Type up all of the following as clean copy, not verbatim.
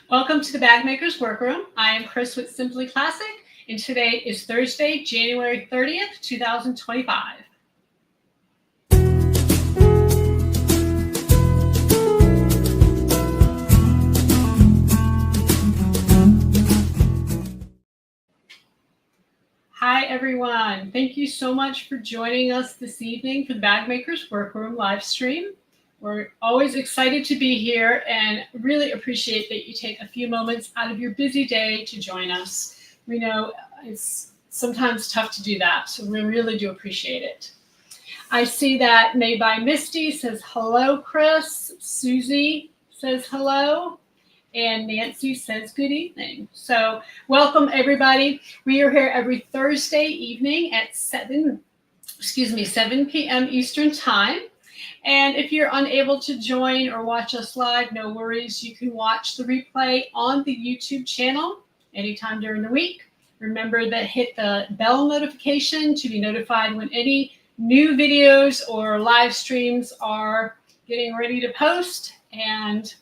Welcome to the Bag Maker's Workroom. I am Chris with Simply Classic, and today is Thursday, January 30th, 2025. Hi, everyone. Thank you so much for joining us this evening for the Bag Maker's Workroom live stream. We're always excited to be here and really appreciate that you take a few moments out of your busy day to join us. We know it's sometimes tough to do that, so we really do appreciate it. I see that Made by Misty says hello, Chris. Susie says hello. And Nancy says good evening. So welcome, everybody. We are here every Thursday evening at 7 p.m. Eastern Time. And if you're unable to join or watch us live, no worries. You can watch the replay on the YouTube channel anytime during the week. Remember that hit the bell notification to be notified when any new videos or live streams are getting ready to post. And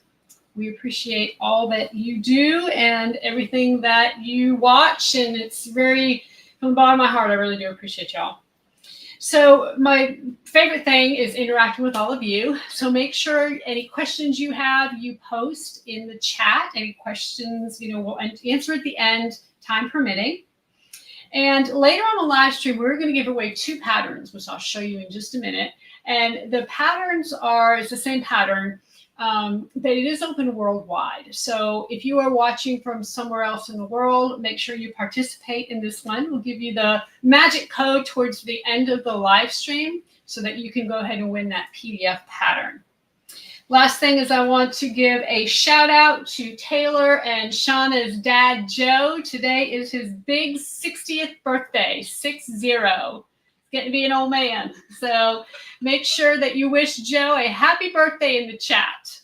we appreciate all that you do and everything that you watch. And it's very, from the bottom of my heart, I really do appreciate y'all. So my favorite thing is interacting with all of you. So make sure any questions you have, you post in the chat. Any questions, we'll answer at the end, time permitting. And later on the live stream, we're going to give away 2 patterns, which I'll show you in just a minute. And the patterns it's the same pattern, but it is open worldwide. So if you are watching from somewhere else in the world, make sure you participate in this one. We'll give you the magic code towards the end of the live stream so that you can go ahead and win that PDF pattern. Last thing is I want to give a shout out to Taylor and Shauna's dad, Joe. Today is his big 60th birthday, 60. Getting to be an old man. So make sure that you wish Joe a happy birthday in the chat.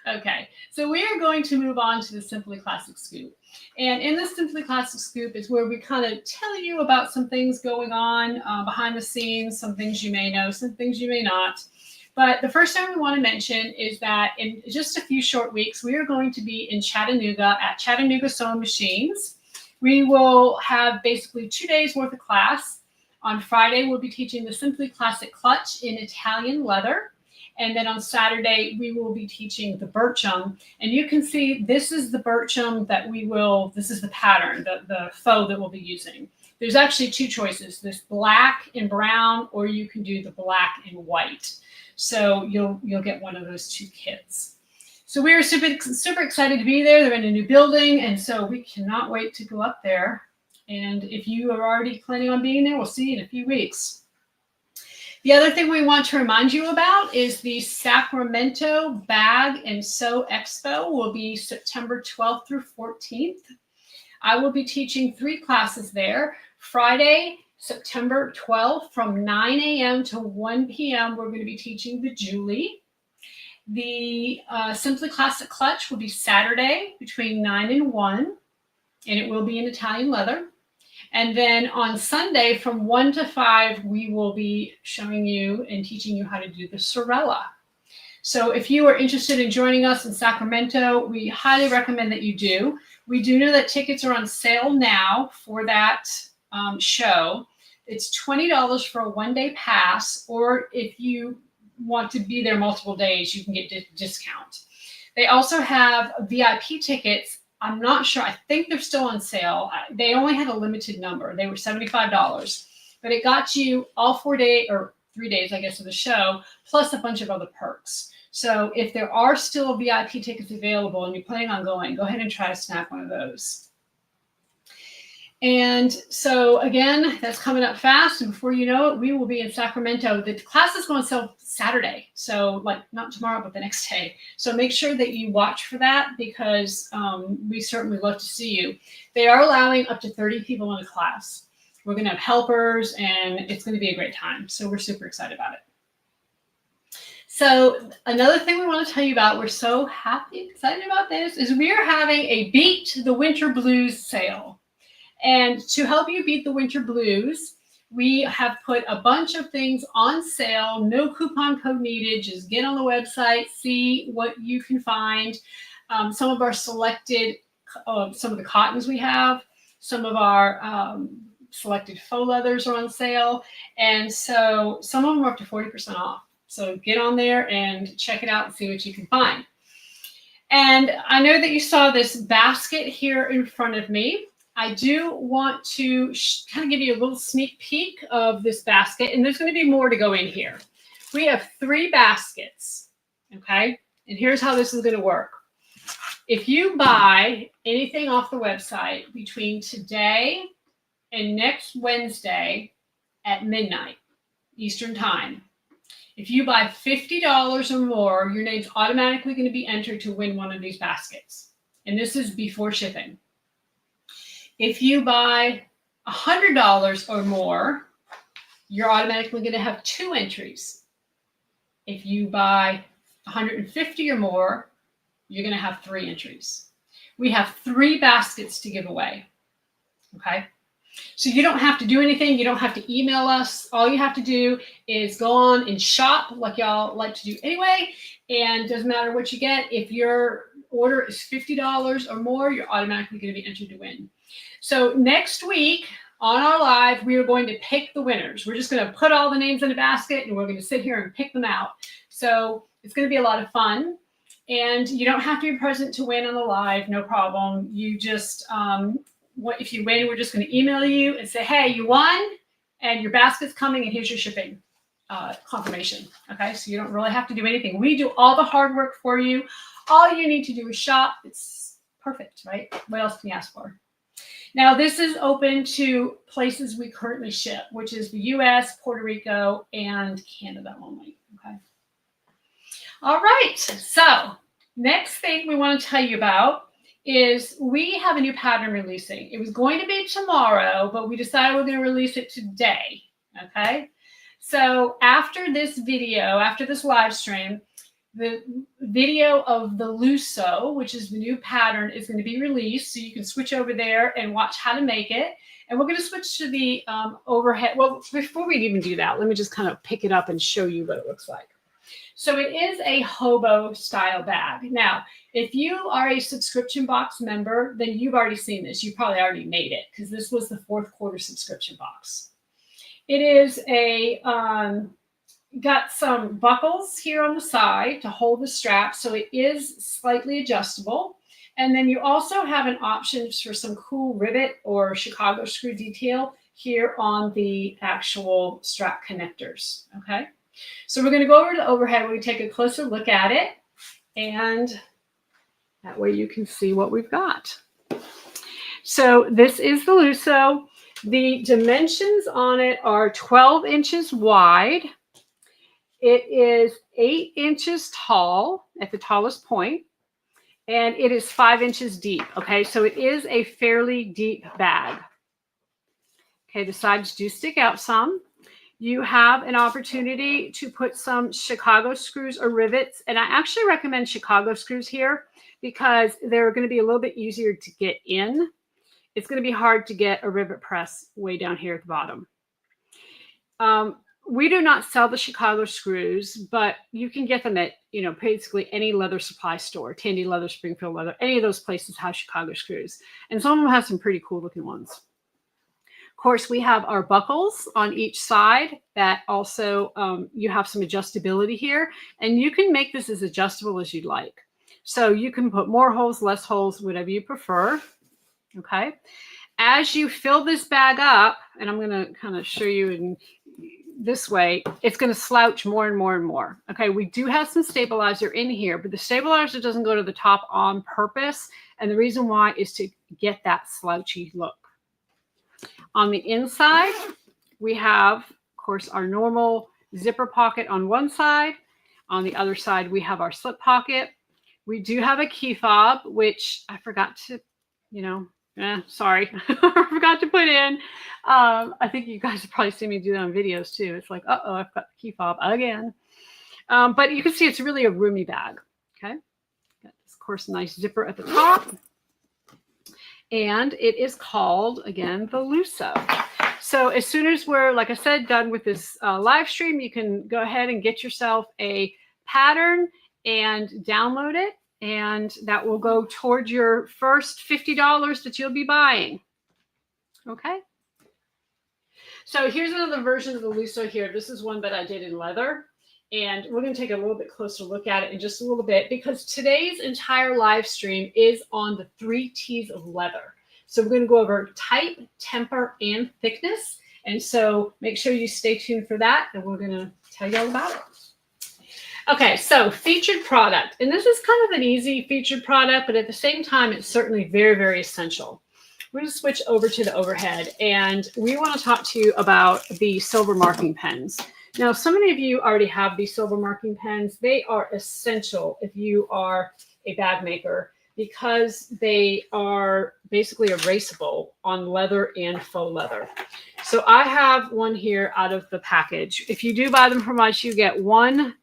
Okay, so we are going to move on to the Simply Classic Scoop. And in the Simply Classic Scoop is where we kind of tell you about some things going on behind the scenes, some things you may know, some things you may not. But the first thing we want to mention is that in just a few short weeks, we are going to be in Chattanooga at Chattanooga Sewing Machines. We will have basically 2 days worth of class. On Friday, we'll be teaching the Simply Classic Clutch in Italian leather. And then on Saturday, we will be teaching the Bircham. And you can see this is the Bircham that this is the pattern, the faux that we'll be using. There's actually 2 choices, this black and brown, or you can do the black and white. So you'll get one of those 2 kits. So we are super excited to be there. They're in a new building, and so we cannot wait to go up there. And if you are already planning on being there, we'll see you in a few weeks. The other thing we want to remind you about is the Sacramento Bag and Sew Expo will be September 12th through 14th. I will be teaching 3 classes there. Friday, September 12th from 9 a.m. to 1 p.m. We're going to be teaching the Julie. The Simply Classic Clutch will be Saturday between 9 and 1, and it will be in Italian leather. And then on Sunday from 1 to 5, we will be showing you and teaching you how to do the Sorella. So if you are interested in joining us in Sacramento, we highly recommend that you do. We do know that tickets are on sale now for that show. It's $20 for a 1-day pass, or if you want to be there multiple days, you can get a discount. They also have VIP tickets. I'm not sure. I think they're still on sale. They only had a limited number. They were $75, but it got you all 4 days or 3 days, I guess, of the show, plus a bunch of other perks. So if there are still VIP tickets available and you're planning on going, go ahead and try to snag one of those. And so again, that's coming up fast. And before you know it, we will be in Sacramento. The class is going to sell Saturday. So like not tomorrow, but the next day. So make sure that you watch for that because we certainly love to see you. They are allowing up to 30 people in a class. We're going to have helpers and it's going to be a great time. So we're super excited about it. So another thing we want to tell you about, we're so excited about this, is we are having a Beat the Winter Blues sale. And to help you beat the winter blues, we have put a bunch of things on sale. No coupon code needed. Just get on the website, see what you can find. some of our selected, some of the cottons we have, some of our selected faux leathers are on sale. And so some of them are up to 40% off. So get on there and check it out and see what you can find. And I know that you saw this basket here in front of me. I do want to kind of give you a little sneak peek of this basket, and there's going to be more to go in here. We have 3 baskets, okay? And here's how this is going to work. If you buy anything off the website between today and next Wednesday at midnight Eastern Time, if you buy $50 or more, your name's automatically going to be entered to win one of these baskets. And this is before shipping. If you buy $100 or more, you're automatically going to have 2 entries. If you buy $150 or more, you're going to have 3 entries. We have 3 baskets to give away. Okay? So you don't have to do anything. You don't have to email us. All you have to do is go on and shop like y'all like to do anyway. And it doesn't matter what you get. If your order is $50 or more, you're automatically going to be entered to win. So next week on our live, we are going to pick the winners. We're just going to put all the names in a basket and we're going to sit here and pick them out. So it's going to be a lot of fun. And you don't have to be present to win on the live. No problem. You just... if you win, we're just going to email you and say, hey, you won, and your basket's coming, and here's your shipping confirmation. Okay, so you don't really have to do anything. We do all the hard work for you. All you need to do is shop. It's perfect, right? What else can you ask for? Now, this is open to places we currently ship, which is the U.S., Puerto Rico, and Canada only. Okay. All right, so next thing we want to tell you about is we have a new pattern releasing. It was going to be tomorrow, but we decided we're going to release it today, okay? So after this video, after this live stream, the video of the Lusso, which is the new pattern, is going to be released, so you can switch over there and watch how to make it. And we're going to switch to the overhead. Well, before we even do that, let me just kind of pick it up and show you what it looks like. So it is a hobo style bag. Now, if you are a subscription box member, then you've already seen this. You probably already made it because this was the 4th quarter subscription box. It is a, got some buckles here on the side to hold the strap. So it is slightly adjustable. And then you also have an option for some cool rivet or Chicago screw detail here on the actual strap connectors. Okay. So we're going to go over to the overhead. We take a closer look at it, and that way you can see what we've got. So this is the Lusso. The dimensions on it are 12 inches wide. It is 8 inches tall at the tallest point, and it is 5 inches deep. Okay, so it is a fairly deep bag. Okay, the sides do stick out some. You have an opportunity to put some Chicago screws or rivets. And I actually recommend Chicago screws here because they're going to be a little bit easier to get in. It's going to be hard to get a rivet press way down here at the bottom. We do not sell the Chicago screws, but you can get them at, basically any leather supply store, Tandy Leather, Springfield Leather, any of those places have Chicago screws. And some of them have some pretty cool looking ones. Of course, we have our buckles on each side that also you have some adjustability here, and you can make this as adjustable as you'd like. So you can put more holes, less holes, whatever you prefer. Okay. As you fill this bag up, and I'm going to kind of show you in this way, it's going to slouch more and more and more. Okay. We do have some stabilizer in here, but the stabilizer doesn't go to the top on purpose. And the reason why is to get that slouchy look. On the inside, we have, of course, our normal zipper pocket on one side. On the other side, we have our slip pocket. We do have a key fob, which I forgot to, sorry, I forgot to put in. I think you guys have probably seen me do that on videos too. It's like, uh-oh, I've got the key fob again. But you can see it's really a roomy bag, okay? Got, of course, a nice zipper at the top. And it is called, again, the Lusso. So as soon as we're, like I said, done with this live stream, you can go ahead and get yourself a pattern and download it and that will go toward your first $50 that you'll be buying. Okay. So here's another version of the Lusso here. This is one that I did in leather. And we're going to take a little bit closer look at it in just a little bit, because today's entire live stream is on the 3 T's of leather. So we're going to go over type, temper, and thickness. And so make sure you stay tuned for that, and we're going to tell you all about it. Okay, so featured product. And this is kind of an easy featured product, but at the same time, it's certainly very, very essential. We're going to switch over to the overhead, and we want to talk to you about the silver marking pens. Now, so many of you already have these silver marking pens. They are essential if you are a bag maker, because they are basically erasable on leather and faux leather. So I have one here out of the package. If you do buy them from us, you get one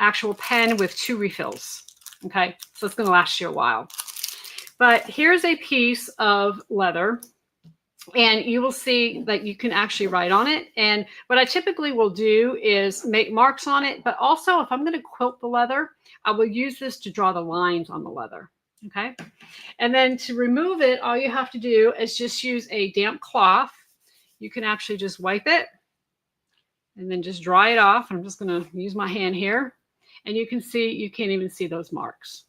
actual pen with 2 refills. Okay, so it's going to last you a while. But here's a piece of leather, and you will see that you can actually write on it. And what I typically will do is make marks on it, but also if I'm going to quilt the leather, I will use this to draw the lines on the leather. Okay. And then to remove it, all you have to do is just use a damp cloth. You can actually just wipe it and then just dry it off. I'm just going to use my hand here, and you can see, you can't even see those marks.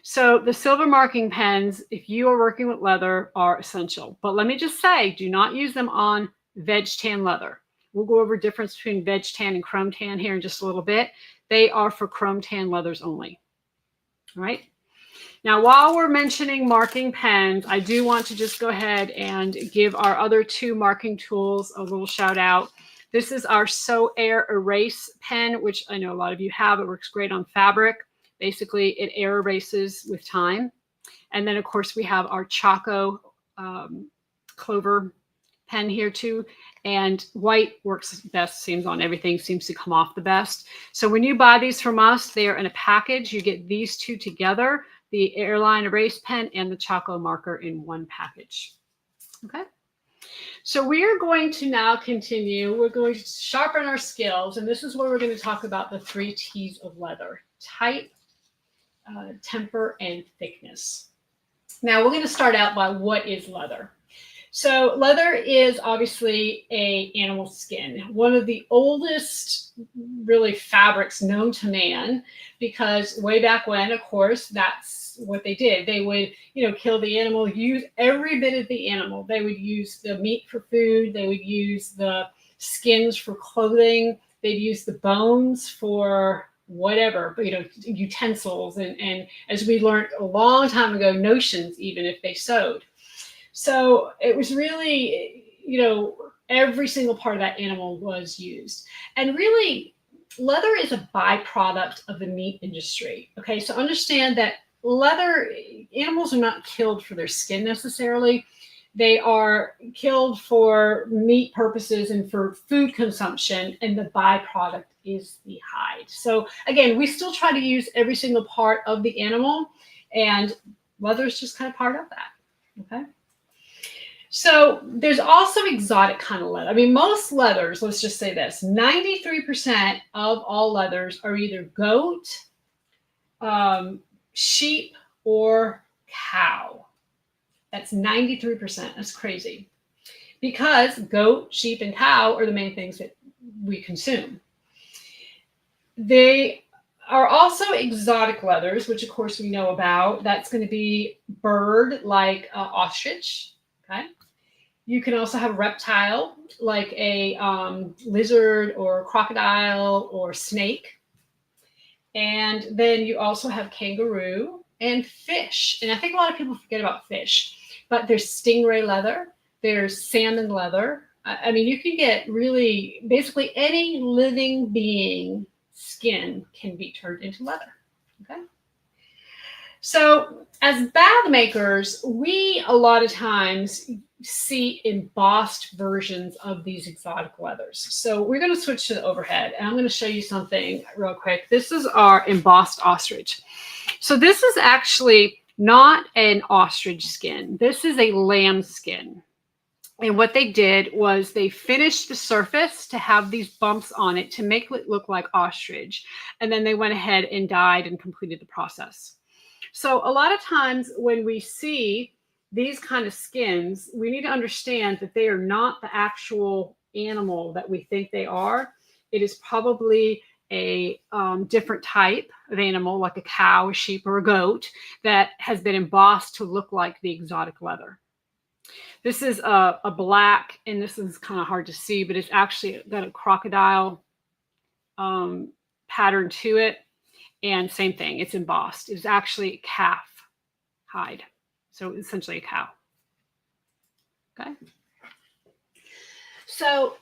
So the silver marking pens, if you are working with leather, are essential. But let me just say, do not use them on veg tan leather. We'll go over the difference between veg tan and chrome tan here in just a little bit. They are for chrome tan leathers only. All right. Now, while we're mentioning marking pens, I do want to just go ahead and give our other 2 marking tools a little shout out. This is our So Air Erase pen, which I know a lot of you have. It works great on fabric. Basically, it air erases with time. And then, of course, we have our Choco Clover pen here, too. And white works best, seems on everything, seems to come off the best. So when you buy these from us, they are in a package. You get these 2 together, the Airline Erase pen and the Choco marker in one package. Okay. So we are going to now continue. We're going to sharpen our skills. And this is where we're going to talk about the 3 T's of leather: type, temper, and thickness. Now we're going to start out by what is leather. So leather is obviously a animal skin, one of the oldest really fabrics known to man, because way back when, of course, that's what they did. They would, kill the animal, use every bit of the animal. They would use the meat for food. They would use the skins for clothing. They'd use the bones for whatever, utensils, and as we learned a long time ago, notions, even if they sewed. So it was really, every single part of that animal was used. And really, leather is a byproduct of the meat industry. Okay, so understand that leather, animals are not killed for their skin necessarily. They are killed for meat purposes and for food consumption, and the byproduct is the hide. So again, we still try to use every single part of the animal, and leather is just kind of part of that. Okay. So there's also exotic kind of leather. I mean, most leathers, let's just say this, 93% of all leathers are either goat, sheep, or cow. That's 93%. That's crazy. Because goat, sheep, and cow are the main things that we consume. They are also exotic leathers, which of course we know about. That's going to be bird, like ostrich. Okay. You can also have a reptile, like a lizard or crocodile or snake. And then you also have kangaroo and fish. And I think a lot of people forget about fish. But there's stingray leather. There's salmon leather. I mean, you can get really, basically any living being skin can be turned into leather. Okay. So as bag makers, we a lot of times see embossed versions of these exotic leathers. So we're going to switch to the overhead, and I'm going to show you something real quick. This is our embossed ostrich. So this is actually not an ostrich skin. This is a lamb skin. And what they did was they finished the surface to have these bumps on it to make it look like ostrich. And then they went ahead and dyed and completed the process. So a lot of times when we see these kind of skins, we need to understand that they are not the actual animal that we think they are. It is probably a different type of animal, like a cow, a sheep, or a goat, that has been embossed to look like the exotic leather. This is a black, and this is kind of hard to see, but it's actually got a crocodile pattern to it. And same thing, it's embossed. It's actually calf hide. So essentially a cow. Okay. So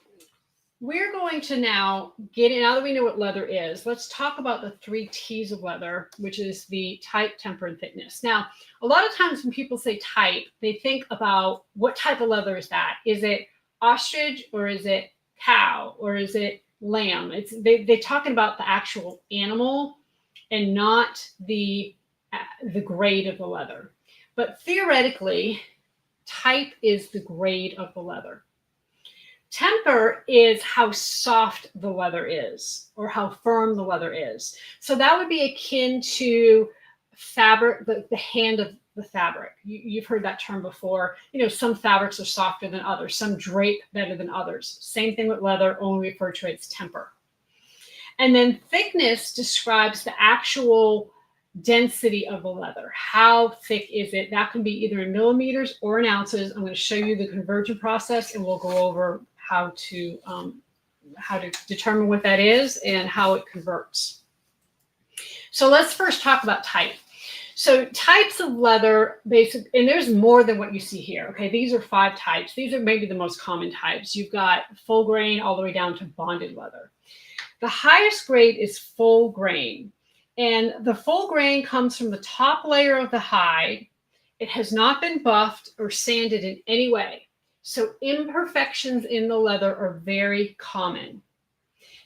we're going to now now that we know what leather is, let's talk about the 3 T's of leather, which is the type, temper, and thickness. Now, a lot of times when people say type, they think about what type of leather is that? Is it ostrich, or is it cow, or is it lamb? They're talking about the actual animal and not the grade of the leather. But theoretically, type is the grade of the leather. Temper is how soft the leather is, or how firm the leather is. So that would be akin to fabric, the hand of the fabric. You've heard that term before. You know, some fabrics are softer than others, some drape better than others. Same thing with leather, only referred to as temper. And then thickness describes the actual density of the leather. How thick is it? That can be either in millimeters or in ounces. I'm going to show you the conversion process, and we'll go over how to determine what that is and how it converts. So let's first talk about type. So types of leather, and there's more than what you see here. Okay, these are 5 types. These are maybe the most common types. You've got full grain all the way down to bonded leather. The highest grade is full grain. And the full grain comes from the top layer of the hide. It has not been buffed or sanded in any way. So imperfections in the leather are very common.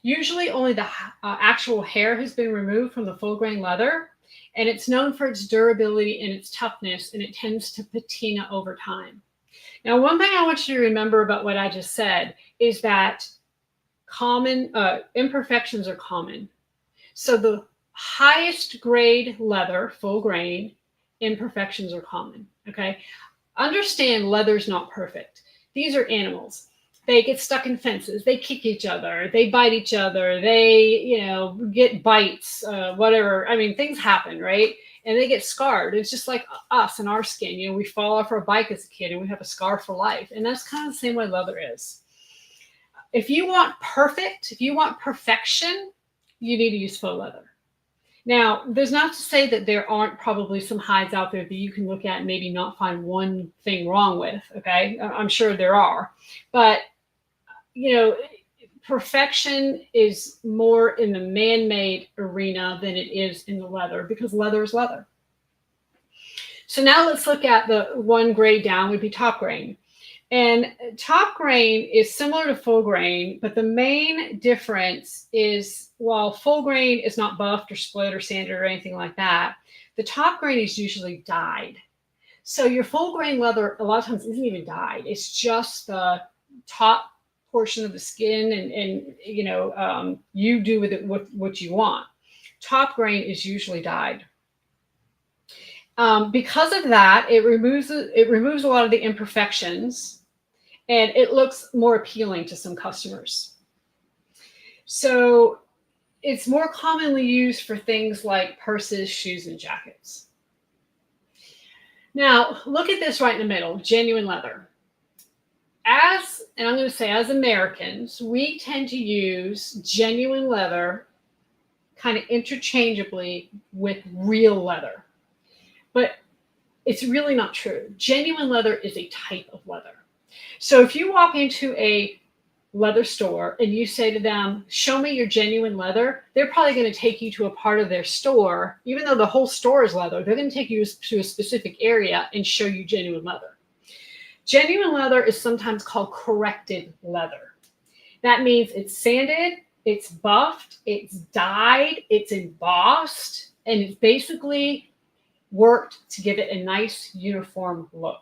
Usually only the actual hair has been removed from the full grain leather, and it's known for its durability and its toughness, and it tends to patina over time. Now, one thing I want you to remember about what I just said is that imperfections are common. So the highest grade leather, full grain, imperfections are common. Okay. Understand leather's not perfect. These are animals. They get stuck in fences. They kick each other. They bite each other. They, get bites, whatever. I mean, things happen, right? And they get scarred. It's just like us and our skin. We fall off our bike as a kid and we have a scar for life. And that's kind of the same way leather is. If you want perfection, you need to use faux leather. Now, there's not to say that there aren't probably some hides out there that you can look at and maybe not find one thing wrong with, okay? I'm sure there are. But, perfection is more in the man-made arena than it is in the leather, because leather is leather. So now let's look at the one grade down would be top grain. And top grain is similar to full grain, but the main difference is, while full grain is not buffed or split or sanded or anything like that, the top grain is usually dyed. So your full grain leather a lot of times isn't even dyed. It's just the top portion of the skin, and you do with it what you want. Top grain is usually dyed. Because of that, it removes a lot of the imperfections, and it looks more appealing to some customers. So it's more commonly used for things like purses, shoes, and jackets. Now, look at this right in the middle, genuine leather. As Americans, we tend to use genuine leather kind of interchangeably with real leather. But it's really not true. Genuine leather is a type of leather. So if you walk into a leather store and you say to them, show me your genuine leather, they're probably going to take you to a part of their store. Even though the whole store is leather, they're going to take you to a specific area and show you genuine leather. Genuine leather is sometimes called corrected leather. That means it's sanded, it's buffed, it's dyed, it's embossed, and it's basically worked to give it a nice uniform look.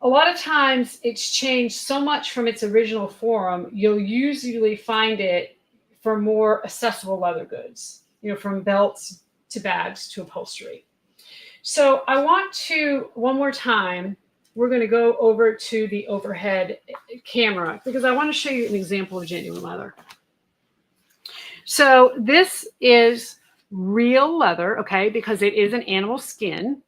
a lot of times it's changed so much from its original form, you'll usually find it for more accessible leather goods, from belts to bags to upholstery. So I want to, one more time, we're going to go over to the overhead camera because I want to show you an example of genuine leather. So this is real leather, okay, because it is an animal skin,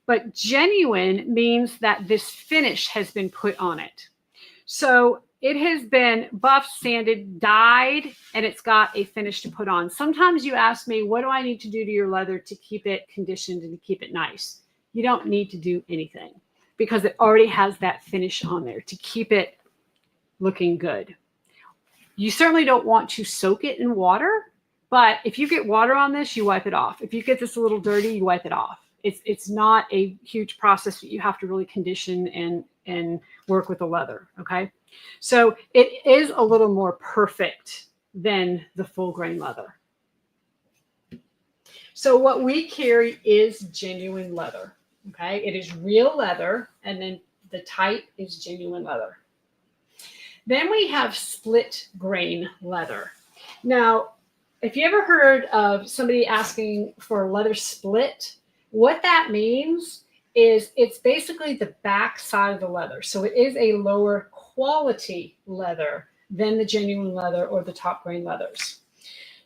but genuine means that this finish has been put on it. So it has been buffed, sanded, dyed, and it's got a finish to put on. Sometimes you ask me, what do I need to do to your leather to keep it conditioned and to keep it nice? You don't need to do anything because it already has that finish on there to keep it looking good. You certainly don't want to soak it in water, but if you get water on this, you wipe it off. If you get this a little dirty, you wipe it off. It's not a huge process that you have to really condition and work with the leather, okay? So it is a little more perfect than the full grain leather. So what we carry is genuine leather, okay? It is real leather, and then the type is genuine leather. Then we have split grain leather. Now, if you ever heard of somebody asking for leather split, what that means is it's basically the back side of the leather. So it is a lower quality leather than the genuine leather or the top grain leathers.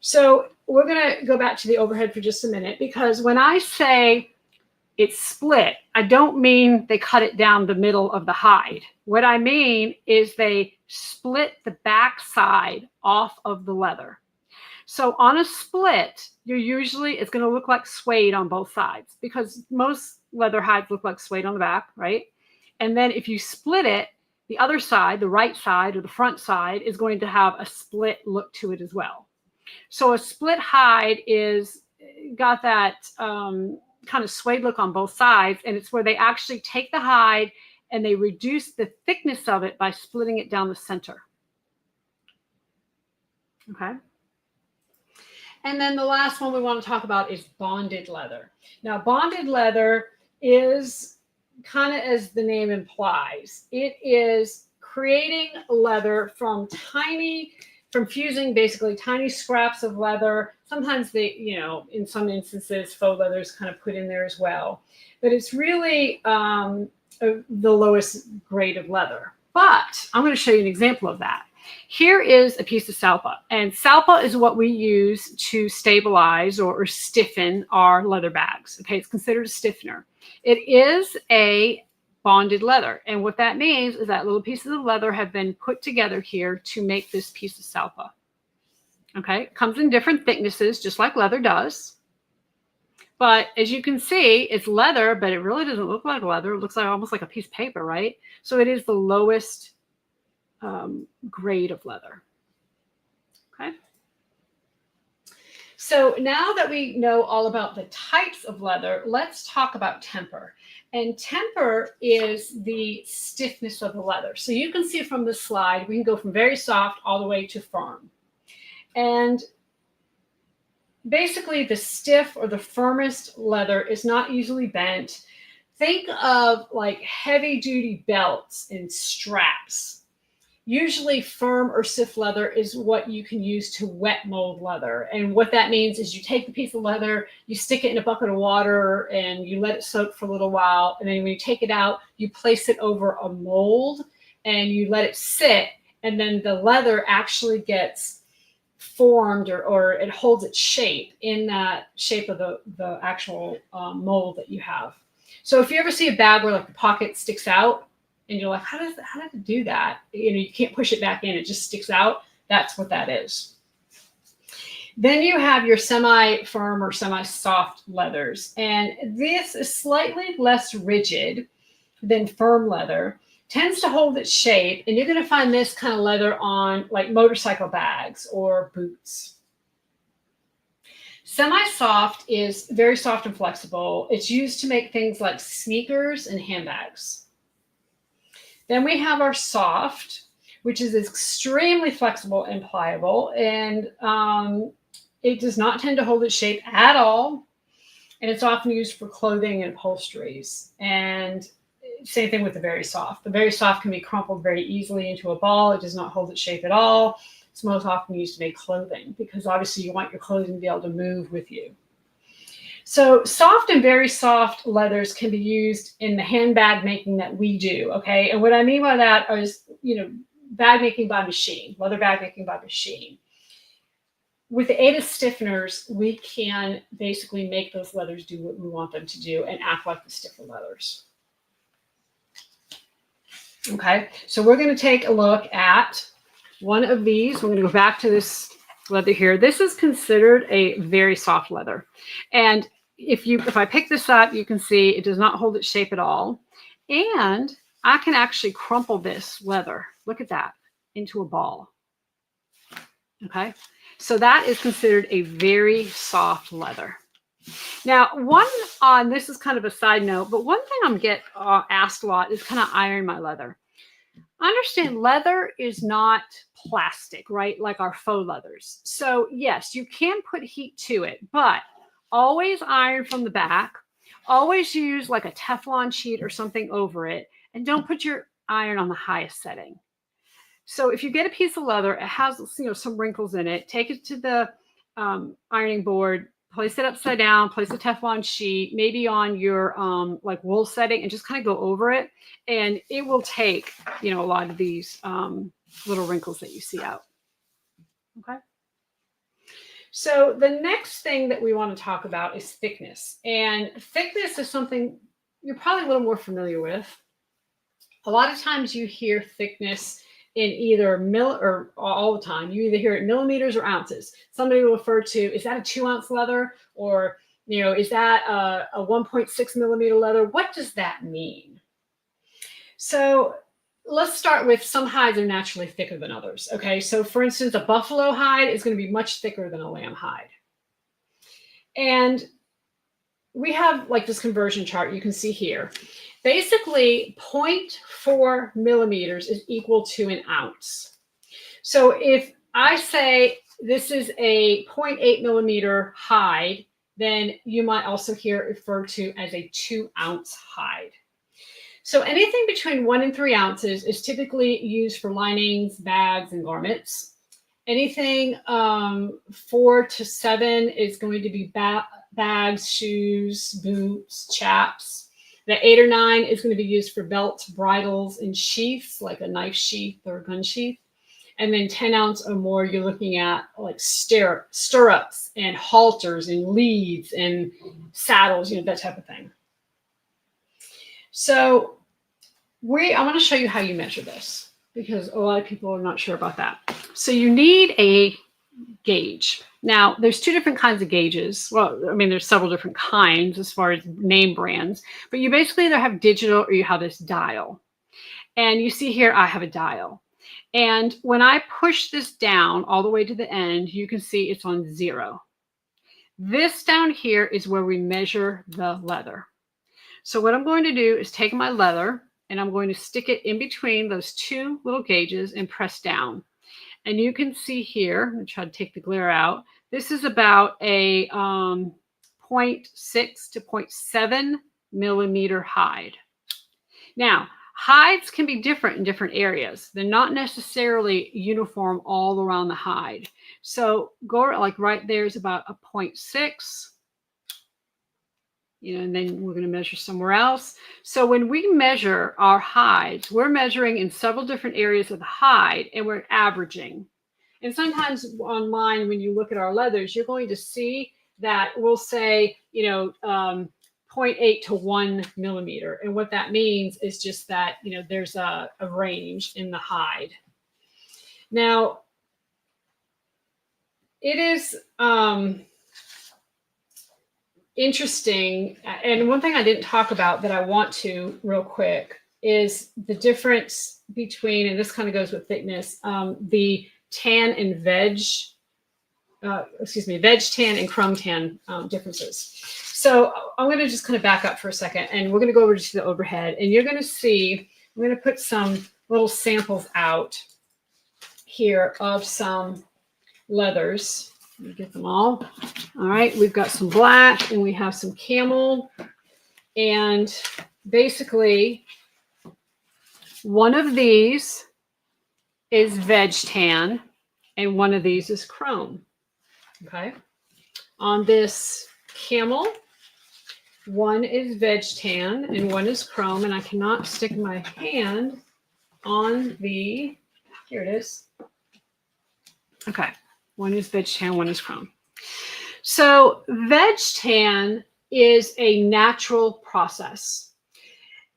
So we're going to go back to the overhead for just a minute, because when I say it's split, I don't mean they cut it down the middle of the hide. What I mean is they split the back side off of the leather. So on a split, it's going to look like suede on both sides, because most leather hides look like suede on the back, right? And then if you split it, the other side, the right side or the front side, is going to have a split look to it as well. So a split hide is got that kind of suede look on both sides, and it's where they actually take the hide and they reduce the thickness of it by splitting it down the center. Okay. And then the last one we want to talk about is bonded leather. Now, bonded leather is kind of, as the name implies, it is creating leather from fusing basically tiny scraps of leather. Sometimes they, in some instances, faux leather is kind of put in there as well. But it's really the lowest grade of leather. But I'm going to show you an example of that. Here is a piece of Salpa, and Salpa is what we use to stabilize or stiffen our leather bags. Okay, it's considered a stiffener. It is a bonded leather, and what that means is that little pieces of leather have been put together here to make this piece of Salpa. Okay, it comes in different thicknesses, just like leather does. But as you can see, it's leather, but it really doesn't look like leather. It looks like almost like a piece of paper, right? So it is the lowest grade of leather. Okay. So now that we know all about the types of leather, let's talk about temper. And temper is the stiffness of the leather. So you can see from the slide, we can go from very soft all the way to firm. And basically the stiff or the firmest leather is not easily bent. Think of like heavy duty belts and straps. Usually firm or stiff leather is what you can use to wet mold leather. And what that means is you take the piece of leather, you stick it in a bucket of water, and you let it soak for a little while. And then when you take it out, you place it over a mold and you let it sit. And then the leather actually gets formed or it holds its shape in that shape of the actual mold that you have. So if you ever see a bag where like the pocket sticks out, and you're like, how did it do that? You can't push it back in. It just sticks out. That's what that is. Then you have your semi-firm or semi-soft leathers. And this is slightly less rigid than firm leather. Tends to hold its shape. And you're going to find this kind of leather on like motorcycle bags or boots. Semi-soft is very soft and flexible. It's used to make things like sneakers and handbags. Then we have our soft, which is extremely flexible and pliable, and it does not tend to hold its shape at all, and it's often used for clothing and upholsteries. And same thing with the very soft. The very soft can be crumpled very easily into a ball. It does not hold its shape at all. It's most often used to make clothing because obviously you want your clothing to be able to move with you. So soft and very soft leathers can be used in the handbag making that we do, okay? And what I mean by that is, bag making by machine, leather bag making by machine. With the aid of stiffeners, we can basically make those leathers do what we want them to do and act like the stiffer leathers. Okay, so we're going to take a look at one of these. We're going to go back to this leather here. This is considered a very soft leather. And if I pick this up, you can see it does not hold its shape at all. And I can actually crumple this leather, look at that, into a ball. Okay, so that is considered a very soft leather. Now, this is kind of a side note, but one thing I'm get asked a lot is, can I iron my leather? Understand, leather is not plastic, right? Like our faux leathers. So yes, you can put heat to it, but always iron from the back. Always use like a Teflon sheet or something over it, and don't put your iron on the highest setting. So if you get a piece of leather, it has some wrinkles in it, take it to the ironing board, place it upside down, place a Teflon sheet, maybe on your like wool setting, and just kind of go over it, and it will take a lot of these little wrinkles that you see out. Okay. So the next thing that we want to talk about is thickness, and thickness is something you're probably a little more familiar with. A lot of times you hear thickness in either or all the time. You either hear it millimeters or ounces. Somebody will refer to, is that a 2-ounce leather? Or, is that a 1.6 millimeter leather? What does that mean? So let's start with, some hides are naturally thicker than others. Okay, so for instance, a buffalo hide is going to be much thicker than a lamb hide. And we have like this conversion chart you can see here. Basically, 0.4 millimeters is equal to an ounce. So if I say this is a 0.8 millimeter hide, then you might also hear it referred to as a 2-ounce hide. So anything between 1 and 3 ounces is typically used for linings, bags, and garments. Anything 4 to 7 is going to be bags, shoes, boots, chaps. The 8 or 9 is going to be used for belts, bridles, and sheaths, like a knife sheath or a gun sheath. And then 10 ounce or more, you're looking at like stirrups and halters and leads and saddles, that type of thing. So I want to show you how you measure this, because a lot of people are not sure about that. So you need a gauge. Now, there's 2 different kinds of gauges. Well, I mean, there's several different kinds as far as name brands, but you basically either have digital or you have this dial. And you see here, I have a dial. And when I push this down all the way to the end, you can see it's on 0. This down here is where we measure the leather. So what I'm going to do is take my leather and I'm going to stick it in between those 2 little gauges and press down. And you can see here, I'm going to try to take the glare out. This is about a 0.6 to 0.7 millimeter hide. Now, hides can be different in different areas. They're not necessarily uniform all around the hide. So go like right there is about a 0.6. And then we're going to measure somewhere else. So when we measure our hides, we're measuring in several different areas of the hide, and we're averaging. And sometimes online, when you look at our leathers, you're going to see that we'll say, 0.8 to 1 millimeter. And what that means is just that, there's a range in the hide. Now, it is interesting, and one thing I didn't talk about that I want to real quick is the difference between, and this kind of goes with thickness, the tan and veg tan and chrome tan differences. So I'm going to just kind of back up for a second, and we're going to go over to the overhead, and you're going to see, I'm going to put some little samples out here of some leathers. Let me get them all. All right, we've got some black and we have some camel. And basically, One of these is veg tan, and one of these is chrome. Okay. On this camel, one is veg tan and one is chrome, and I cannot stick my hand on the, here it is. Okay. One is veg tan, one is chrome. So veg tan is a natural process.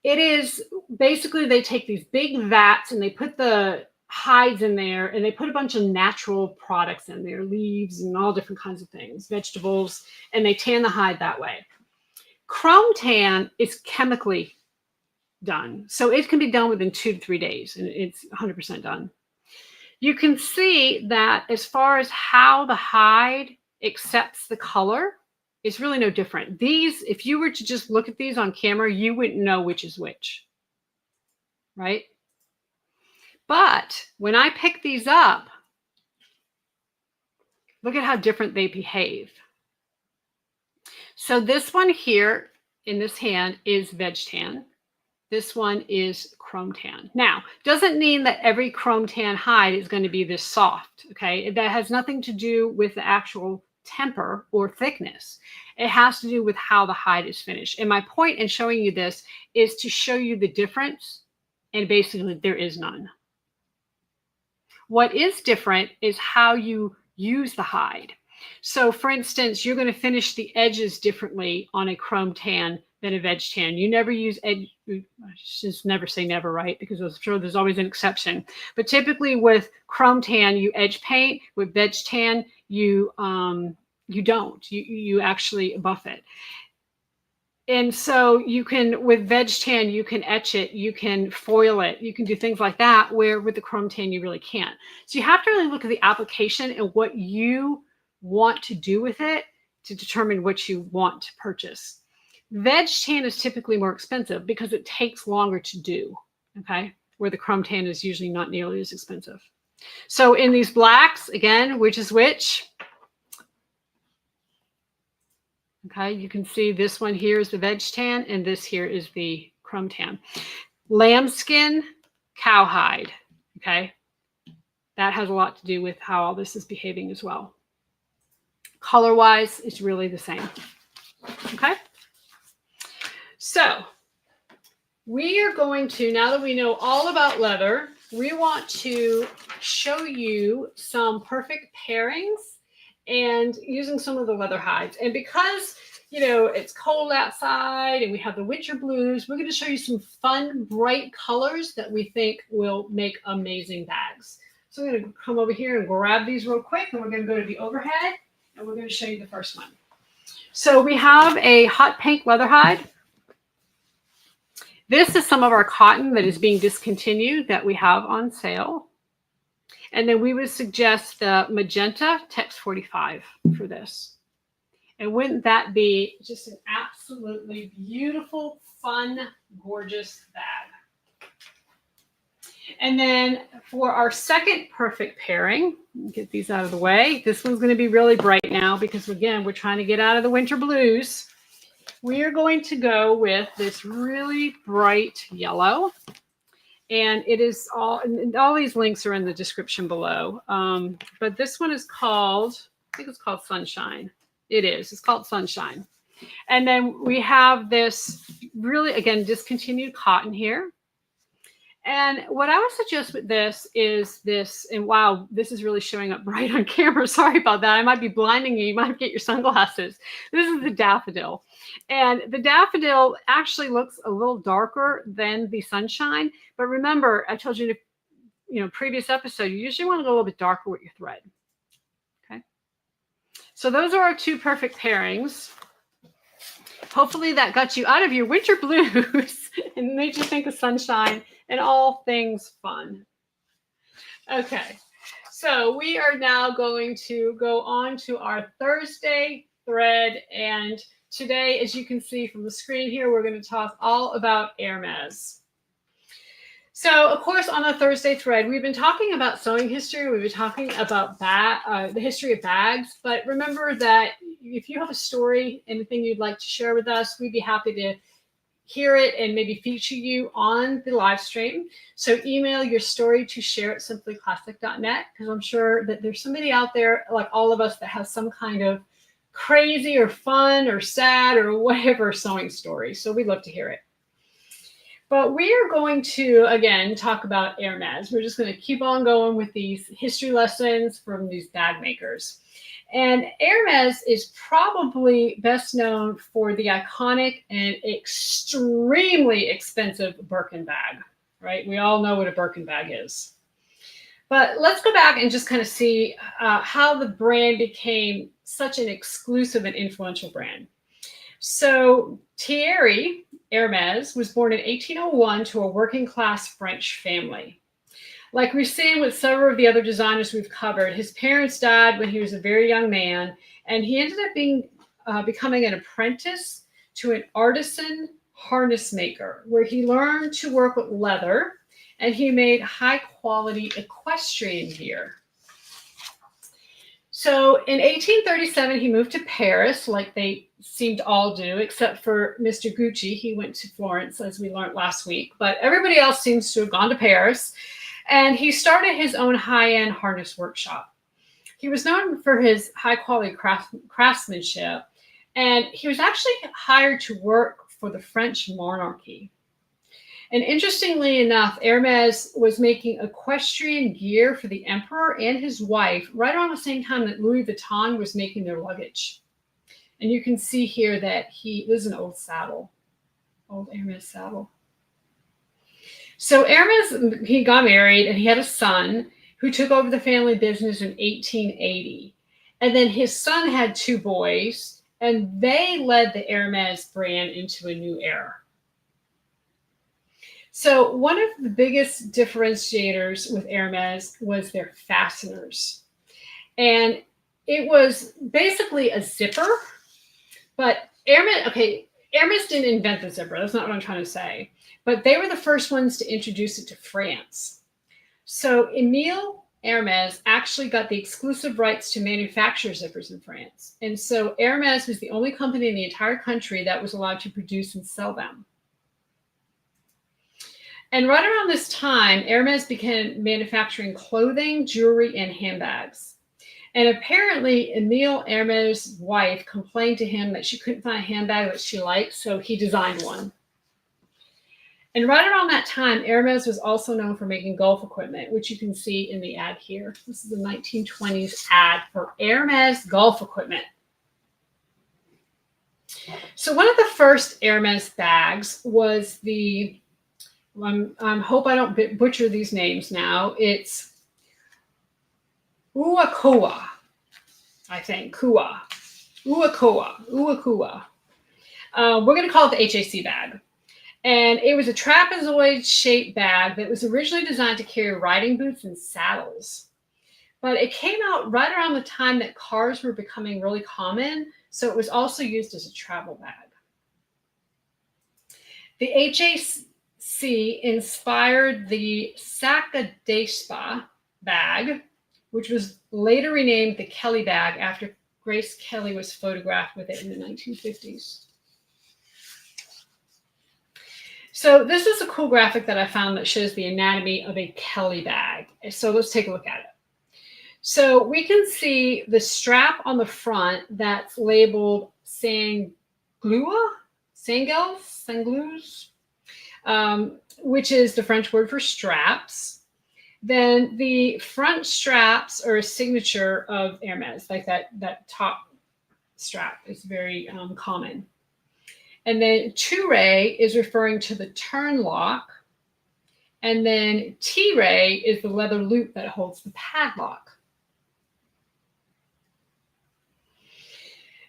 It is basically, they take these big vats and they put the hides in there, and they put a bunch of natural products in there, leaves and all different kinds of things, vegetables, and they tan the hide that way. Chrome tan is chemically done. So it can be done within 2 to 3 days, and it's 100% done. You can see that as far as how the hide accepts the color, it's really no different. These, if you were to just look at these on camera, you wouldn't know which is which, right? But when I pick these up, look at how different they behave. So this one here in this hand is veg tan. This one is chrome tan. Now, doesn't mean that every chrome tan hide is going to be this soft, okay? That has nothing to do with the actual temper or thickness. It has to do with how the hide is finished. And my point in showing you this is to show you the difference, and basically there is none. What is different is how you use the hide. So for instance, you're going to finish the edges differently on a chrome tan than a veg tan. You never use edge, just never say never, right? Because I'm sure there's always an exception. But typically with chrome tan, you edge paint. With veg tan, you don't. You actually buff it. And so you can, with veg tan, you can etch it, you can foil it, you can do things like that, where with the chrome tan, you really can't. So you have to really look at the application and what you want to do with it to determine what you want to purchase. Veg tan is typically more expensive because it takes longer to do, okay? Where the chrome tan is usually not nearly as expensive. So in these blacks, again, which is which? Okay, you can see this one here is the veg tan, and this here is the chrome tan. Lambskin, cowhide, okay? That has a lot to do with how all this is behaving as well. Color-wise, it's really the same, okay? So we are going to, now that we know all about leather, we want to show you some perfect pairings and using some of the leather hides. And because, you know, it's cold outside and we have the winter blues, we're going to show you some fun, bright colors that we think will make amazing bags. So I'm going to come over here and grab these real quick, and we're going to go to the overhead, and we're going to show you the first one. So we have a hot pink leather hide. This is some of our cotton that is being discontinued that we have on sale. And then we would suggest the magenta Tex 45 for this. And wouldn't that be just an absolutely beautiful, fun, gorgeous bag? And then for our second perfect pairing, get these out of the way. This one's going to be really bright now because, again, we're trying to get out of the winter blues. We are going to go with this really bright yellow. And it is and all these links are in the description below. But this one is called, I think it's called Sunshine. It is. It's called Sunshine. And then we have this really, again, discontinued cotton here. And what I would suggest with this is this, and wow, this is really showing up bright on camera. Sorry about that. I might be blinding you. You might get your sunglasses. This is the daffodil. And the daffodil actually looks a little darker than the Sunshine. But remember, I told you in previous episode, you usually want to go a little bit darker with your thread. Okay. So those are our two perfect pairings. Hopefully that got you out of your winter blues and made you think of sunshine and all things fun. Okay, so we are now going to go on to our Thursday thread. And today, as you can see from the screen here, we're going to talk all about Hermès. So, of course, on the Thursday thread, we've been talking about sewing history. We've been talking about the history of bags. But remember that if you have a story, anything you'd like to share with us, we'd be happy to hear it and maybe feature you on the live stream. So email your story to share@simplyclassic.net, because I'm sure that there's somebody out there like all of us that has some kind of crazy or fun or sad or whatever sewing story. So we'd love to hear it. But we are going to, again, talk about Hermès. We're just going to keep on going with these history lessons from these bag makers. And Hermès is probably best known for the iconic and extremely expensive Birkin bag, right? We all know what a Birkin bag is. But let's go back and just kind of see how the brand became such an exclusive and influential brand. So Thierry Hermès was born in 1801 to a working class French family. Like we've seen with several of the other designers we've covered, his parents died when he was a very young man, and he ended up becoming an apprentice to an artisan harness maker, where he learned to work with leather, and he made high quality equestrian gear. So in 1837, he moved to Paris, like they seemed to all do, except for Mr. Gucci. He went to Florence, as we learned last week, but everybody else seems to have gone to Paris. And he started his own high-end harness workshop. He was known for his high-quality craftsmanship, and he was actually hired to work for the French monarchy. And interestingly enough, Hermès was making equestrian gear for the emperor and his wife right around the same time that Louis Vuitton was making their luggage. And you can see here that this is an old saddle, old Hermès saddle. So Hermès, he got married and he had a son who took over the family business in 1880. And then his son had 2 boys, and they led the Hermès brand into a new era. So one of the biggest differentiators with Hermès was their fasteners. And it was basically a zipper, but Hermès didn't invent the zipper. That's not what I'm trying to say. But they were the first ones to introduce it to France. So Émile Hermès actually got the exclusive rights to manufacture zippers in France. And so Hermès was the only company in the entire country that was allowed to produce and sell them. And right around this time, Hermès began manufacturing clothing, jewelry, and handbags. And apparently, Émile Hermès' wife complained to him that she couldn't find a handbag that she liked, so he designed one. And right around that time, Hermès was also known for making golf equipment, which you can see in the ad here. This is a 1920s ad for Hermès golf equipment. So one of the first Hermès bags was the, I hope I don't butcher these names now. It's Uakoa, I think. Uakoa. We're going to call it the HAC bag. And it was a trapezoid-shaped bag that was originally designed to carry riding boots and saddles. But it came out right around the time that cars were becoming really common, so it was also used as a travel bag. The HAC inspired the Sakadespa bag, which was later renamed the Kelly bag after Grace Kelly was photographed with it in the 1950s. So this is a cool graphic that I found that shows the anatomy of a Kelly bag. So let's take a look at it. So we can see the strap on the front that's labeled sanglus, which is the French word for straps. Then the front straps are a signature of Hermès, like that top strap is very common. And then Touré is referring to the turn lock. And then Tiré is the leather loop that holds the padlock.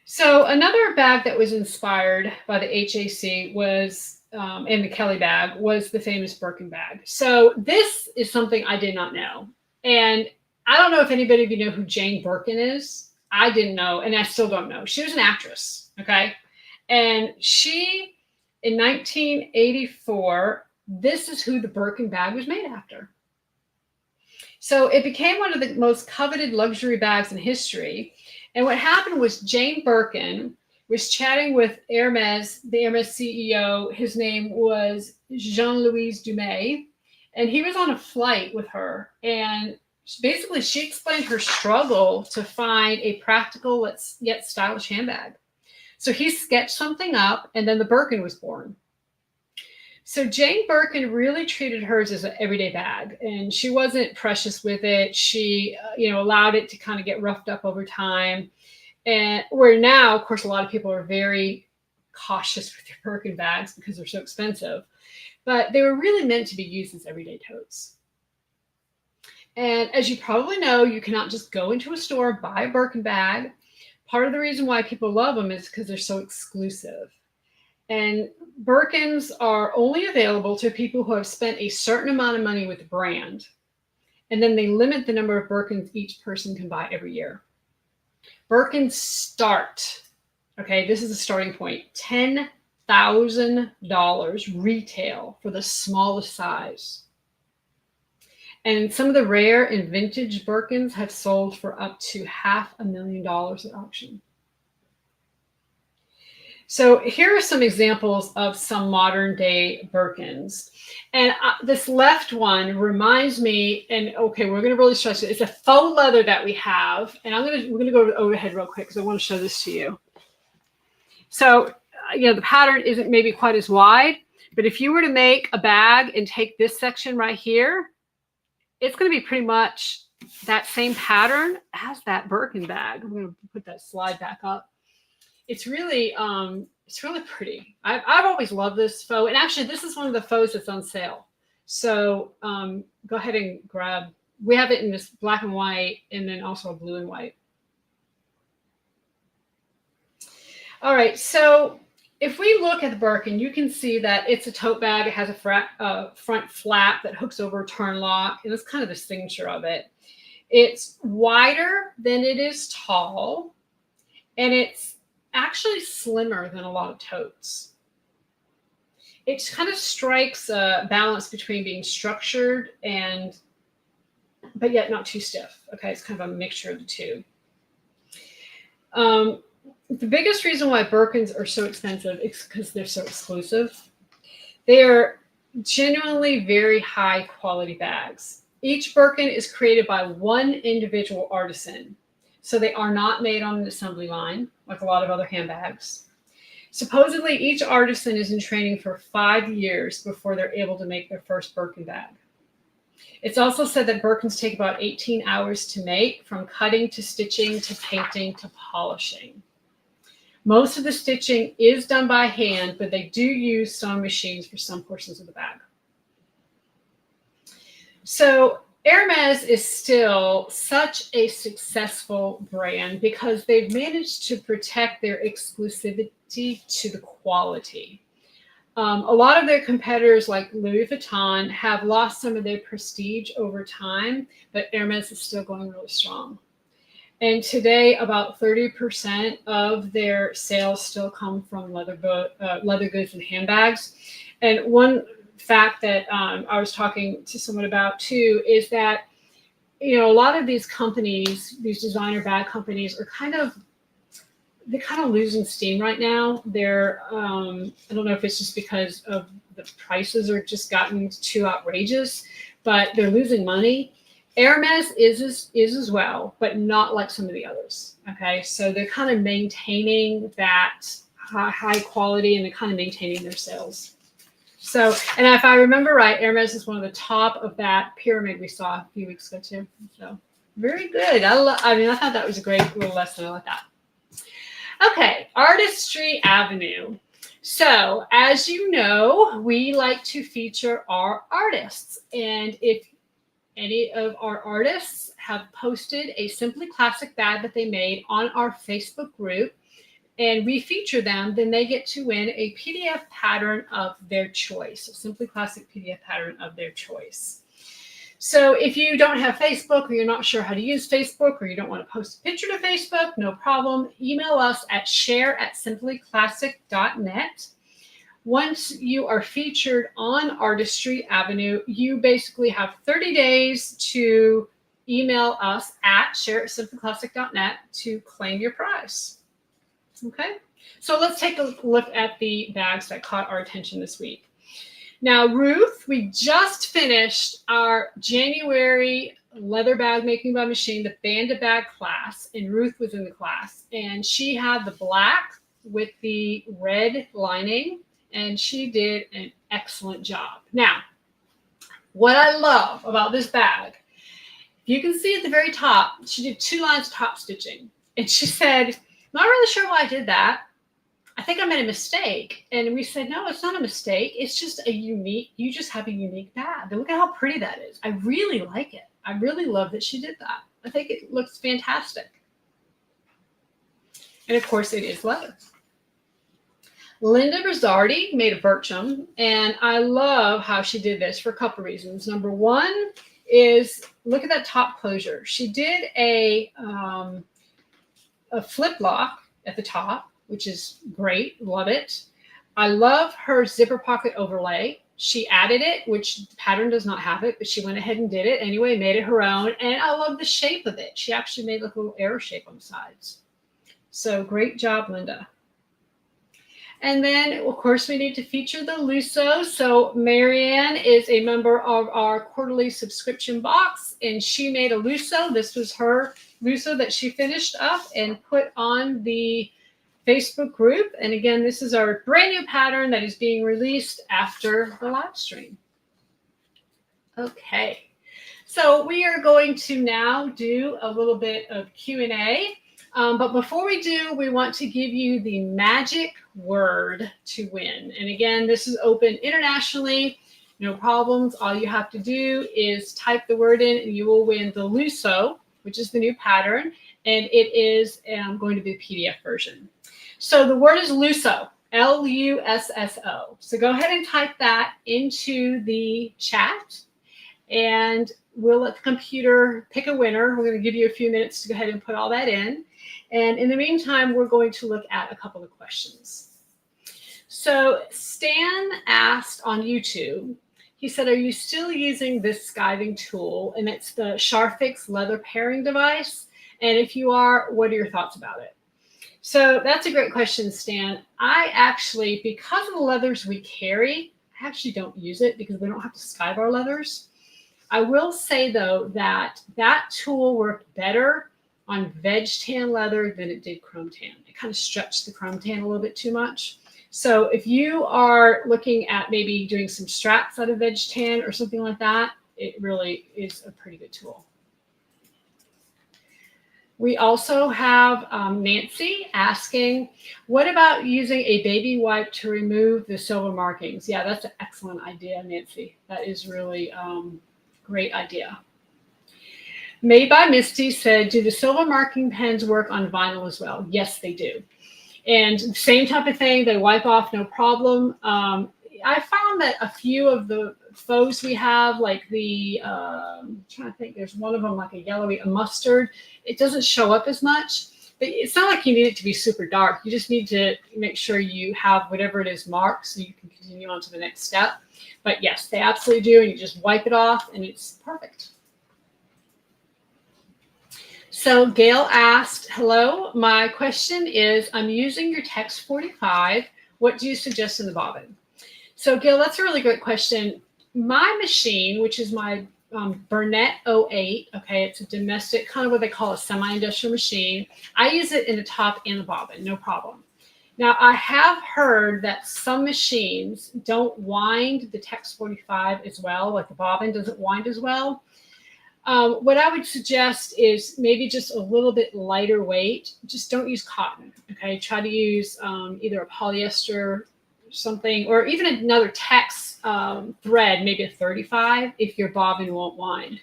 So another bag that was inspired by the HAC was, and the Kelly bag, was the famous Birkin bag. So this is something I did not know. And I don't know if anybody of you know who Jane Birkin is. I didn't know, and I still don't know. She was an actress, okay? And she, in 1984, this is who the Birkin bag was made after. So it became one of the most coveted luxury bags in history. And what happened was Jane Birkin, was chatting with Hermès, the Hermès CEO. His name was Jean-Louis Dumais, and he was on a flight with her. And basically, she explained her struggle to find a practical yet stylish handbag. So he sketched something up, and then the Birkin was born. So Jane Birkin really treated hers as an everyday bag, and she wasn't precious with it. She, allowed it to kind of get roughed up over time. And where now, of course, a lot of people are very cautious with their Birkin bags because they're so expensive, but they were really meant to be used as everyday totes. And as you probably know, you cannot just go into a store and buy a Birkin bag. Part of the reason why people love them is because they're so exclusive. And Birkins are only available to people who have spent a certain amount of money with the brand. And then they limit the number of Birkins each person can buy every year. Birkins start, okay, this is the starting point, $10,000 retail for the smallest size. And some of the rare and vintage Birkins have sold for up to $500,000 at auction. So here are some examples of some modern day Birkins. And this left one reminds me, and okay, we're going to really stress it. It's a faux leather that we have. And we're going to go overhead real quick because I want to show this to you. So, the pattern isn't maybe quite as wide, but if you were to make a bag and take this section right here, it's going to be pretty much that same pattern as that Birkin bag. I'm going to put that slide back up. It's really pretty. I've always loved this faux, and actually, this is one of the faux that's on sale. So go ahead and grab. We have it in this black and white, and then also a blue and white. All right, so if we look at the Birkin, you can see that it's a tote bag. It has a front flap that hooks over a turn lock, and it's kind of the signature of it. It's wider than it is tall, and it's actually slimmer than a lot of totes. It kind of strikes a balance between being structured but yet not too stiff. Okay, it's kind of a mixture of the two. The biggest reason why Birkins are so expensive is because they're so exclusive. They are genuinely very high quality bags. Each Birkin is created by one individual artisan. So they are not made on an assembly line like a lot of other handbags. Supposedly, each artisan is in training for 5 years before they're able to make their first Birkin bag. It's also said that Birkins take about 18 hours to make, from cutting to stitching to painting to polishing. Most of the stitching is done by hand, but they do use sewing machines for some portions of the bag. So Hermès is still such a successful brand because they've managed to protect their exclusivity to the quality. A lot of their competitors like Louis Vuitton have lost some of their prestige over time, but Hermès is still going really strong. And today, about 30% of their sales still come from leather goods and handbags. And one fact that I was talking to someone about too is that, a lot of these companies, these designer bag companies, are kind of losing steam right now. They're I don't know if it's just because of the prices are just gotten too outrageous, but they're losing money. Hermès is as well, but not like some of the others. Okay, so they're kind of maintaining that high quality, and they're kind of maintaining their sales. So, and if I remember right, Hermès is one of the top of that pyramid we saw a few weeks ago too. So, very good. I thought that was a great little lesson. I like that. Okay, Artistry Avenue. So, as you know, we like to feature our artists, and if any of our artists have posted a Simply Classic bag that they made on our Facebook group, and we feature them, then they get to win a PDF pattern of their choice, a Simply Classic PDF pattern of their choice. So if you don't have Facebook, or you're not sure how to use Facebook, or you don't want to post a picture to Facebook, no problem. Email us at share@simplyclassic.net. Once you are featured on Artistry Avenue, you basically have 30 days to email us at share@simplyclassic.net to claim your prize. Okay. So let's take a look at the bags that caught our attention this week. Now, Ruth, we just finished our January leather bag making by machine, the bandit bag class, and Ruth was in the class, and she had the black with the red lining, and she did an excellent job. Now, what I love about this bag, you can see at the very top, she did 2 lines of top stitching, and she said, not really sure why I did that. I think I made a mistake. And we said, no, it's not a mistake. It's just you just have a unique bag. And look at how pretty that is. I really like it. I really love that she did that. I think it looks fantastic. And of course, it is leather. Linda Rizzardi made a Bircham, and I love how she did this for a couple of reasons. Number one is, look at that top closure. She did a flip lock at the top, which is great. Love it. I love her zipper pocket overlay. She added it, which the pattern does not have it, but she went ahead and did it anyway, made it her own. And I love the shape of it. She actually made like a little arrow shape on the sides. So great job, Linda. And then, of course, we need to feature the Lusso. So Marianne is a member of our quarterly subscription box, and she made a Lusso. This was her Lusso that she finished up and put on the Facebook group. And again, this is our brand new pattern that is being released after the live stream. Okay, so we are going to now do a little bit of Q&A. But before we do, we want to give you the magic word to win. And again, this is open internationally, no problems. All you have to do is type the word in and you will win the Lusso, which is the new pattern. And it is going to be the PDF version. So the word is Lusso, L-U-S-S-O. So go ahead and type that into the chat, and we'll let the computer pick a winner. We're going to give you a few minutes to go ahead and put all that in. And in the meantime, we're going to look at a couple of questions. So Stan asked on YouTube, he said, are you still using this skiving tool? And it's the Sharfix leather pairing device. And if you are, what are your thoughts about it? So that's a great question, Stan. I actually, because of the leathers we carry, I actually don't use it because we don't have to skive our leathers. I will say, though, that that tool worked better on veg tan leather than it did chrome tan. It kind of stretched the chrome tan a little bit too much. So if you are looking at maybe doing some straps out of veg tan or something like that, it really is a pretty good tool. We also have Nancy asking, what about using a baby wipe to remove the silver markings? Yeah, that's an excellent idea, Nancy. That is really great idea. Made by Misty said, do the silver marking pens work on vinyl as well? Yes, they do. And same type of thing, they wipe off no problem. I found that a few of the faux we have, like the, I'm trying to think, there's one of them like a yellowy, a mustard. It doesn't show up as much, but it's not like you need it to be super dark. You just need to make sure you have whatever it is marked so you can continue on to the next step. But yes, they absolutely do. And you just wipe it off and it's perfect. So Gail asked, hello, my question is, I'm using your Tex 45. What do you suggest in the bobbin? So Gail, that's a really great question. My machine, which is my Burnett 08, okay, it's a domestic, kind of what they call a semi-industrial machine. I use it in the top and the bobbin, no problem. Now, I have heard that some machines don't wind the Tex 45 as well, like the bobbin doesn't wind as well. What I would suggest is maybe just a little bit lighter weight. Just don't use cotton, okay? Try to use either a polyester something, or even another Tex thread, maybe a 35, if your bobbin won't wind.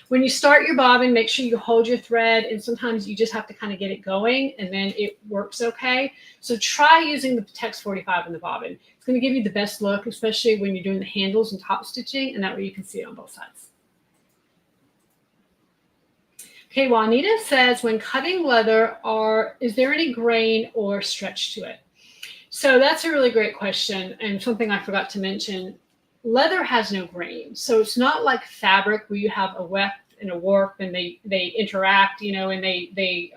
When you start your bobbin, make sure you hold your thread, and sometimes you just have to kind of get it going, and then it works okay. So try using the Tex 45 in the bobbin. It's going to give you the best look, especially when you're doing the handles and top stitching, and that way you can see it on both sides. Okay, Juanita says, when cutting leather, is there any grain or stretch to it? So that's a really great question, and something I forgot to mention. Leather has no grain, so it's not like fabric where you have a weft and a warp and they interact, you know, and they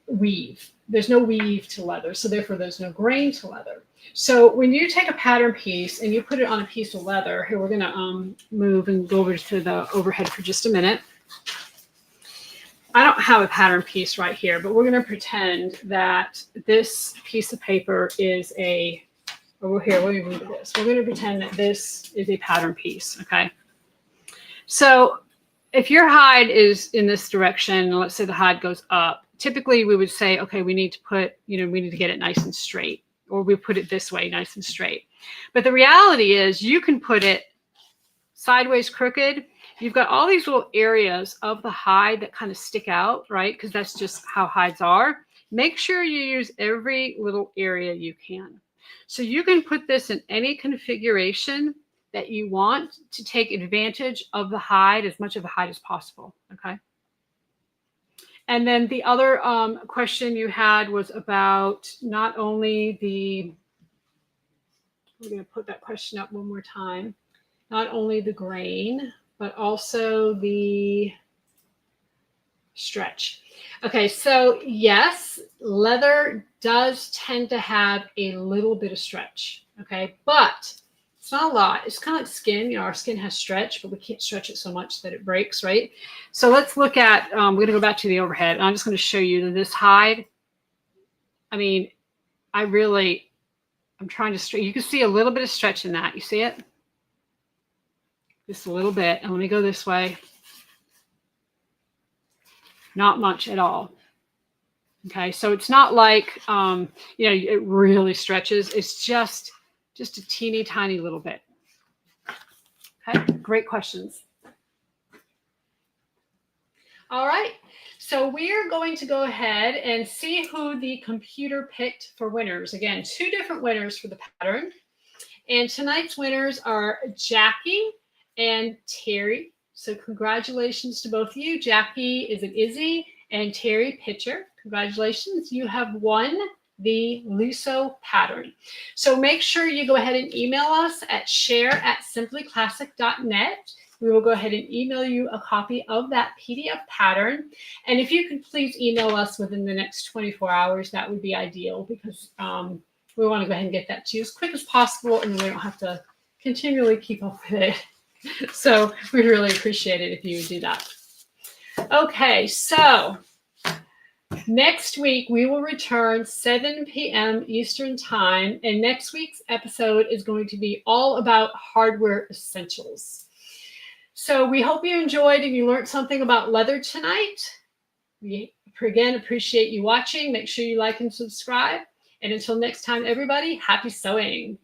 weave. there's no weave to leather, so therefore there's no grain to leather. So when you take a pattern piece and you put it on a piece of leather, here we're going to move and go over to the overhead for just a minute. I don't have a pattern piece right here, but we're going to pretend that this piece of paper is a, over here, let me move this. We're going to pretend that this is a pattern piece, okay? So if your hide is in this direction, let's say the hide goes up, typically we would say, okay, we need to put, we need to get it nice and straight, or we put it this way, nice and straight. But the reality is you can put it sideways, crooked. You've got all these little areas of the hide that kind of stick out, right? Because that's just how hides are. Make sure you use every little area you can. So you can put this in any configuration that you want to take advantage of the hide, as much of the hide as possible, okay? And then the other question you had was about not only the, we're going to put that question up one more time, not only the grain, but also the stretch. Okay, so yes, leather does tend to have a little bit of stretch, okay? But it's not a lot. It's kind of like skin. Our skin has stretch, but we can't stretch it so much that it breaks, right? So let's look at, we're going to go back to the overhead. And I'm just going to show you that this hide, I mean, I'm trying to stretch. You can see a little bit of stretch in that. You see it? Just a little bit. And let me go this way. Not much at all. Okay, so it's not like, it really stretches. It's just a teeny tiny little bit. Okay, great questions. All right, so we're going to go ahead and see who the computer picked for winners. Again, 2 different winners for the pattern. And tonight's winners are Jackie and Terry. So congratulations to both of you. Jackie is an Izzy and Terry Pitcher. Congratulations, you have won the Lusso pattern. So make sure you go ahead and email us at share@simplyclassic.net. We will go ahead and email you a copy of that PDF pattern. And if you could please email us within the next 24 hours, that would be ideal, because we want to go ahead and get that to you as quick as possible, and we don't have to continually keep up with it. So we'd really appreciate it if you would do that. Okay, so next week we will return 7 p.m. Eastern Time, and next week's episode is going to be all about hardware essentials. So we hope you enjoyed and you learned something about leather tonight. We again appreciate you watching. Make sure you like and subscribe. And until next time, everybody, happy sewing.